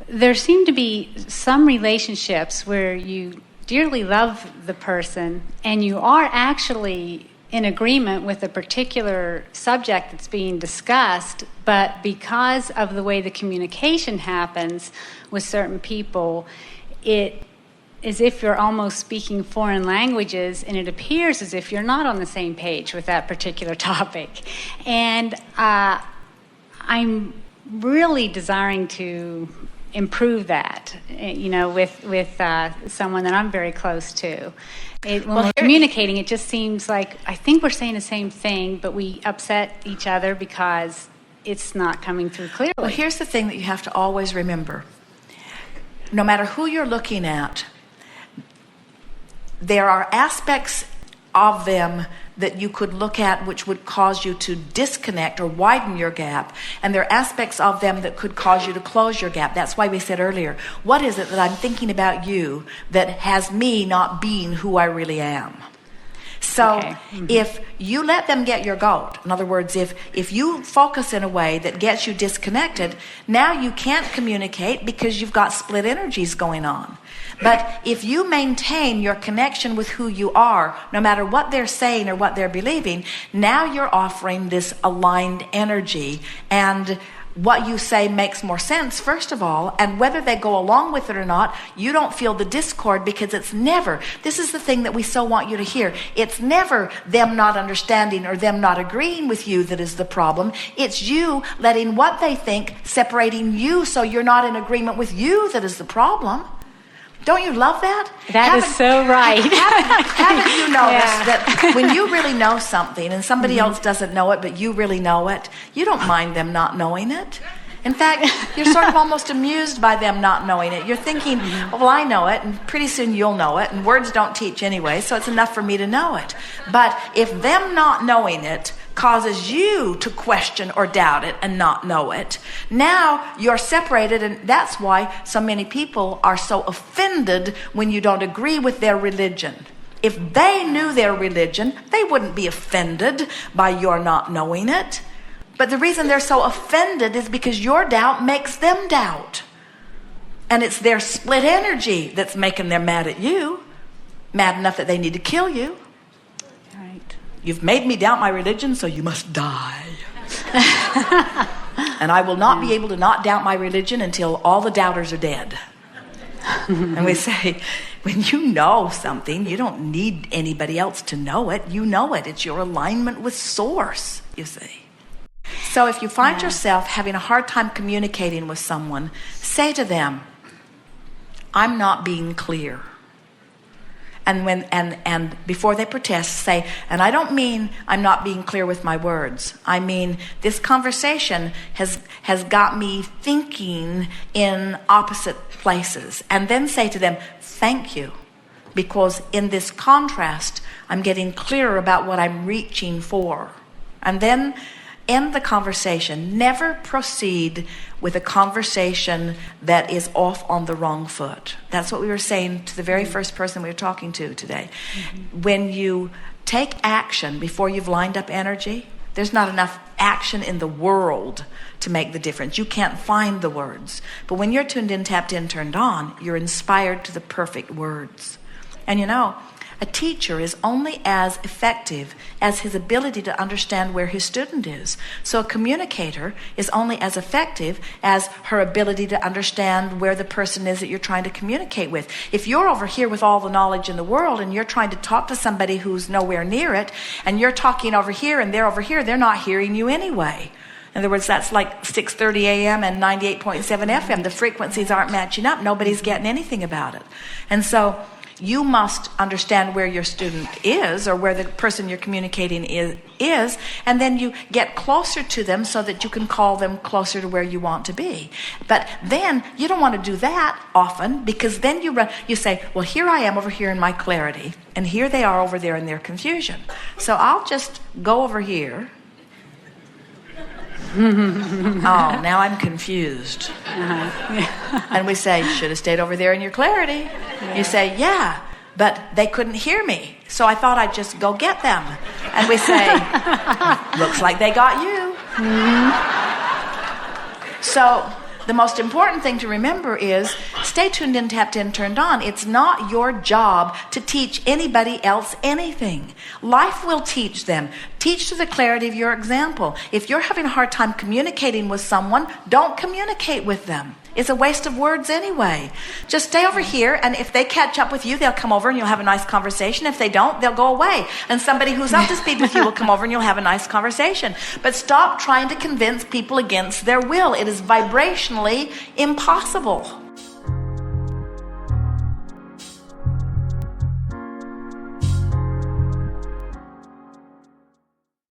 there seem to be some relationships where you dearly love the person and you are actually in agreement with a particular subject that's being discussed, but because of the way the communication happens with certain people, it is as if you're almost speaking foreign languages, and it appears as if you're not on the same page with that particular topic. And I'm really desiring to improve that, with someone that I'm very close to. When we're communicating, it just seems like I think we're saying the same thing, but we upset each other because it's not coming through clearly. Well, here's the thing that you have to always remember. No matter who you're looking at, there are aspects of them that you could look at which would cause you to disconnect or widen your gap, and there are aspects of them that could cause you to close your gap. That's why we said earlier, what is it that I'm thinking about you that has me not being who I really am? So if you let them get your goat, in other words, if you focus in a way that gets you disconnected, now you can't communicate because you've got split energies going on. But if you maintain your connection with who you are, no matter what they're saying or what they're believing, now you're offering this aligned energy, and what you say makes more sense, first of all, and whether they go along with it or not, you don't feel the discord, because it's never, this is the thing that we so want you to hear, it's never them not understanding or them not agreeing with you that is the problem. It's you letting what they think separating you so you're not in agreement with you that is the problem. Don't you love that? That is so right. Haven't you noticed that when you really know something and somebody else doesn't know it, but you really know it, you don't mind them not knowing it? In fact, you're sort of almost amused by them not knowing it. You're thinking, well, I know it, and pretty soon you'll know it, and words don't teach anyway, so it's enough for me to know it. But if them not knowing it causes you to question or doubt it and not know it, now you're separated, and that's why so many people are so offended when you don't agree with their religion. If they knew their religion, they wouldn't be offended by your not knowing it. But the reason they're so offended is because your doubt makes them doubt. And it's their split energy that's making them mad at you, mad enough that they need to kill you. Right. You've made me doubt my religion, so you must die. And I will not be able to not doubt my religion until all the doubters are dead. And we say, when you know something, you don't need anybody else to know it. You know it. It's your alignment with Source, you see. So if you find yourself having a hard time communicating with someone, say to them, I'm not being clear. And before they protest, say, and I don't mean I'm not being clear with my words. I mean, this conversation has got me thinking in opposite places. And then say to them, thank you. Because in this contrast, I'm getting clearer about what I'm reaching for. And then end the conversation. Never proceed with a conversation that is off on the wrong foot. That's what we were saying to the very first person we were talking to today. When you take action before you've lined up energy, there's not enough action in the world to make the difference. You can't find the words. But when you're tuned in, tapped in, turned on, you're inspired to the perfect words. And you know, a teacher is only as effective as his ability to understand where his student is. So a communicator is only as effective as her ability to understand where the person is that you're trying to communicate with. If you're over here with all the knowledge in the world and you're trying to talk to somebody who's nowhere near it, and you're talking over here and they're over here, they're not hearing you anyway. In other words, that's like 6:30 a.m. and 98.7 FM. The frequencies aren't matching up. Nobody's getting anything about it. And so you must understand where your student is, or where the person you're communicating is, and then you get closer to them so that you can call them closer to where you want to be. But then you don't want to do that often, because then you say, well, here I am over here in my clarity, and here they are over there in their confusion. So I'll just go over here. Oh, now I'm confused. And we say, should have stayed over there in your clarity. You say, yeah, but they couldn't hear me, so I thought I'd just go get them. And we say, looks like they got you. So the most important thing to remember is stay tuned in, tapped in, turned on. It's not your job to teach anybody else anything. Life will teach them. Teach to the clarity of your example. If you're having a hard time communicating with someone, don't communicate with them. It's a waste of words anyway. Just stay over here, and if they catch up with you, they'll come over and you'll have a nice conversation. If they don't, they'll go away. And somebody who's up to speed with you will come over and you'll have a nice conversation. But stop trying to convince people against their will. It is vibrationally impossible.